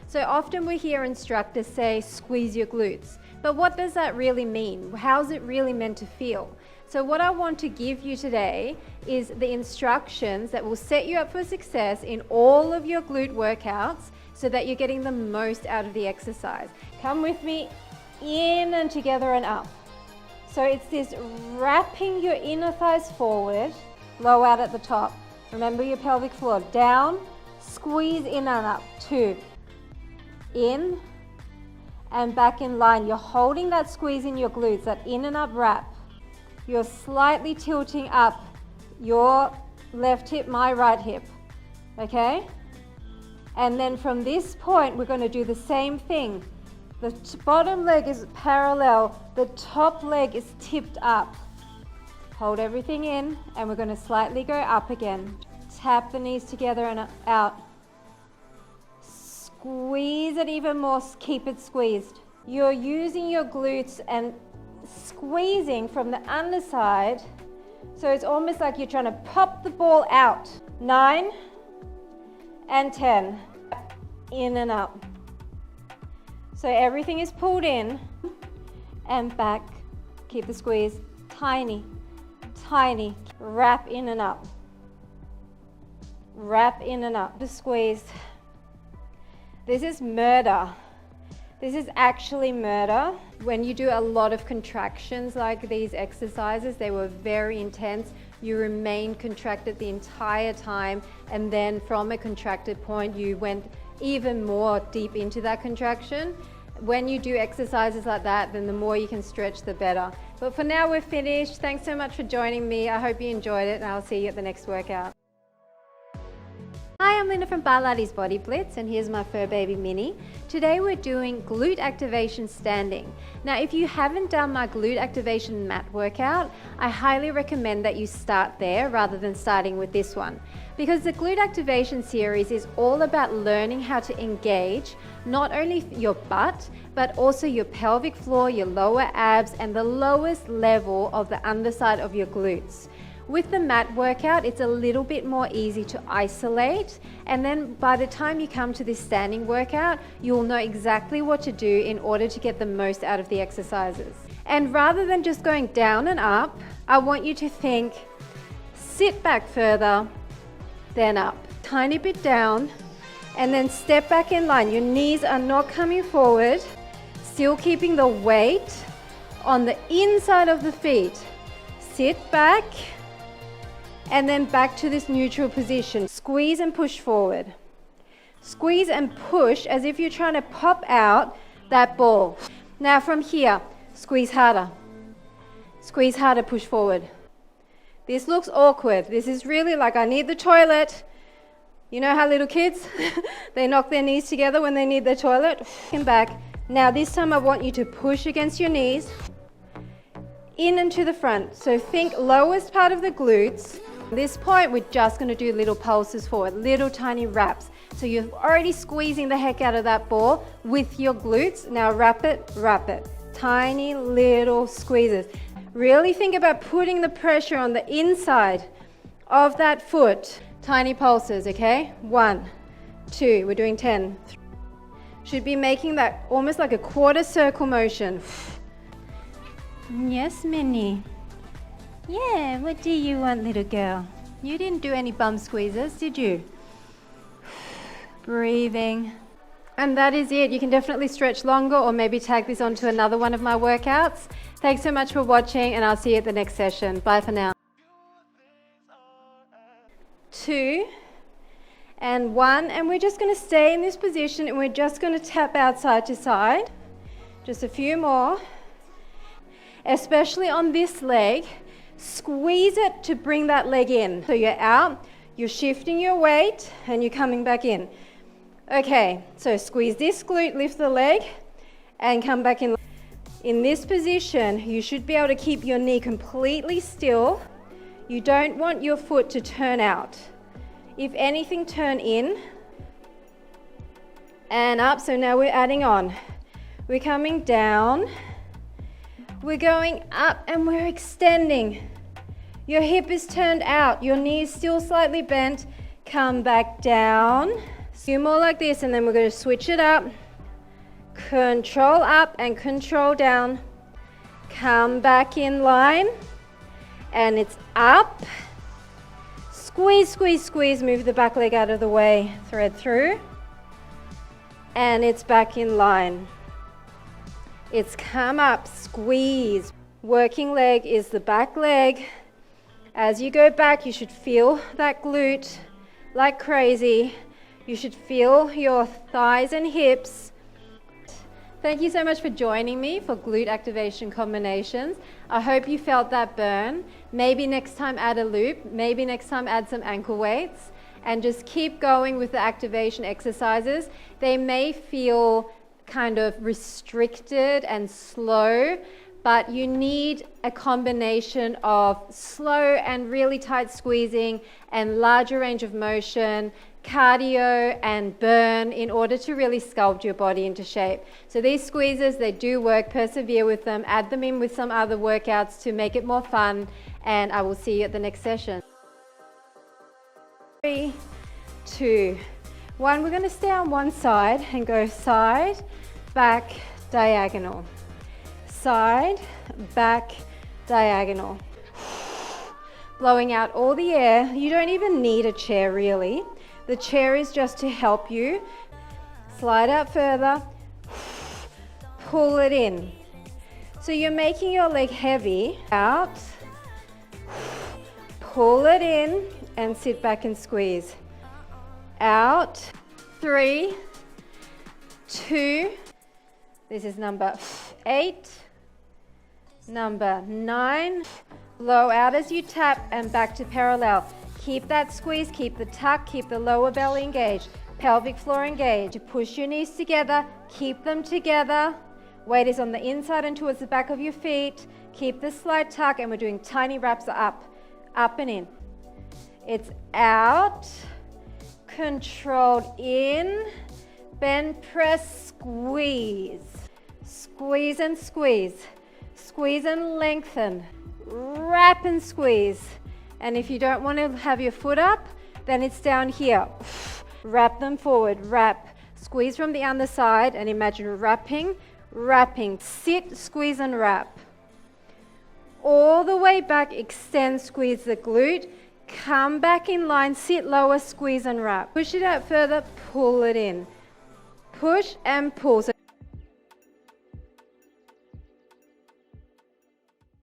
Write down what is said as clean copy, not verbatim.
So often we hear instructors say, squeeze your glutes. But what does that really mean? How's it really meant to feel? So what I want to give you today is the instructions that will set you up for success in all of your glute workouts so that you're getting the most out of the exercise. Come with me, in and together and up. So it's this wrapping your inner thighs forward, low out at the top. Remember your pelvic floor, down, squeeze in and up, 2, in and back in line. You're holding that squeeze in your glutes, that in and up wrap. You're slightly tilting up your left hip, my right hip, okay? And then from this point, we're going to do the same thing. The bottom leg is parallel, the top leg is tipped up. Hold everything in, and we're going to slightly go up again. Tap the knees together and out. Squeeze it even more, keep it squeezed. You're using your glutes and squeezing from the underside, so it's almost like you're trying to pop the ball out. 9 and 10, in and up. So everything is pulled in and back. Keep the squeeze, tiny, tiny. Wrap in and up. Wrap in and up, just squeeze. This is murder. This is actually murder. When you do a lot of contractions like these exercises, they were very intense. You remained contracted the entire time, and then from a contracted point, you went even more deep into that contraction. When you do exercises like that, then the more you can stretch, the better. But for now, we're finished. Thanks so much for joining me. I hope you enjoyed it, and I'll see you at the next workout. Hi, I'm Linda from Barlates Body Blitz, and here's my fur baby Minnie. Today we're doing glute activation standing. Now, if you haven't done my glute activation mat workout, I highly recommend that you start there rather than starting with this one. Because the Glute Activation Series is all about learning how to engage not only your butt, but also your pelvic floor, your lower abs, and the lowest level of the underside of your glutes. With the mat workout, it's a little bit more easy to isolate, and then by the time you come to this standing workout, you'll know exactly what to do in order to get the most out of the exercises. And rather than just going down and up, I want you to think, sit back further, then up. Tiny bit down, and then step back in line. Your knees are not coming forward, still keeping the weight on the inside of the feet. Sit back, and then back to this neutral position. Squeeze and push forward. Squeeze and push as if you're trying to pop out that ball. Now from here, squeeze harder. Squeeze harder, push forward. This looks awkward. This is really like I need the toilet. You know how little kids, they knock their knees together when they need their toilet? And back. Now this time I want you to push against your knees, in and to the front. So think lowest part of the glutes. At this point, we're just going to do little pulses forward, little tiny wraps. So you're already squeezing the heck out of that ball with your glutes. Now wrap it, tiny little squeezes. Really think about putting the pressure on the inside of that foot. Tiny pulses, okay? 1, 2, we're doing 10. Should be making that almost like a quarter circle motion. Yes, Minnie. Yeah, what do you want, little girl? You didn't do any bum squeezes, did you? Breathing. And that is it. You can definitely stretch longer or maybe tag this onto another one of my workouts. Thanks so much for watching, and I'll see you at the next session. Bye for now. 2 and 1, and we're just going to stay in this position, and we're just going to tap out side to side. Just a few more. Especially on this leg, squeeze it to bring that leg in. So you're out, you're shifting your weight, and you're coming back in. Okay, so squeeze this glute, lift the leg, and come back in. In this position, you should be able to keep your knee completely still. You don't want your foot to turn out. If anything, turn in and up. So now we're adding on. We're coming down. We're going up and we're extending. Your hip is turned out. Your knee is still slightly bent. Come back down. few more like this, and then we're going to switch it up. Control up and control down. Come back in line, and it's up. Squeeze, squeeze, squeeze. Move the back leg out of the way. Thread through, and it's back in line. It's come up, squeeze. Working leg is the back leg. As you go back, you should feel that glute like crazy. You should feel your thighs and hips. Thank you so much for joining me for glute activation combinations. I hope you felt that burn. Maybe next time add a loop. Maybe next time add some ankle weights. And just keep going with the activation exercises. They may feel kind of restricted and slow, but you need a combination of slow and really tight squeezing and larger range of motion, cardio and burn in order to really sculpt your body into shape. So these squeezes, they do work. Persevere with them. Add them in with some other workouts to make it more fun, and I will see you at the next session. 3, 2, 1. We're going to stay on one side and go side, back, diagonal. Side, back, diagonal. Blowing out all the air. You don't even need a chair really. The chair is just to help you. Slide out further. Pull it in. So you're making your leg heavy. Out. Pull it in and sit back and squeeze. Out. 3, 2. This is number 8. Number 9. Blow out as you tap and back to parallel. Keep that squeeze, keep the tuck, keep the lower belly engaged, pelvic floor engaged. Push your knees together, keep them together. Weight is on the inside and towards the back of your feet. Keep the slight tuck, and we're doing tiny wraps up and in. It's out, controlled in, bend, press, squeeze. Squeeze and squeeze. Squeeze and lengthen. Wrap and squeeze. And if you don't want to have your foot up, then it's down here. Wrap them forward, wrap. Squeeze from the underside and imagine wrapping, wrapping. Sit, squeeze and wrap. All the way back, extend, squeeze the glute. Come back in line, sit lower, squeeze and wrap. Push it out further, pull it in. Push and pull. So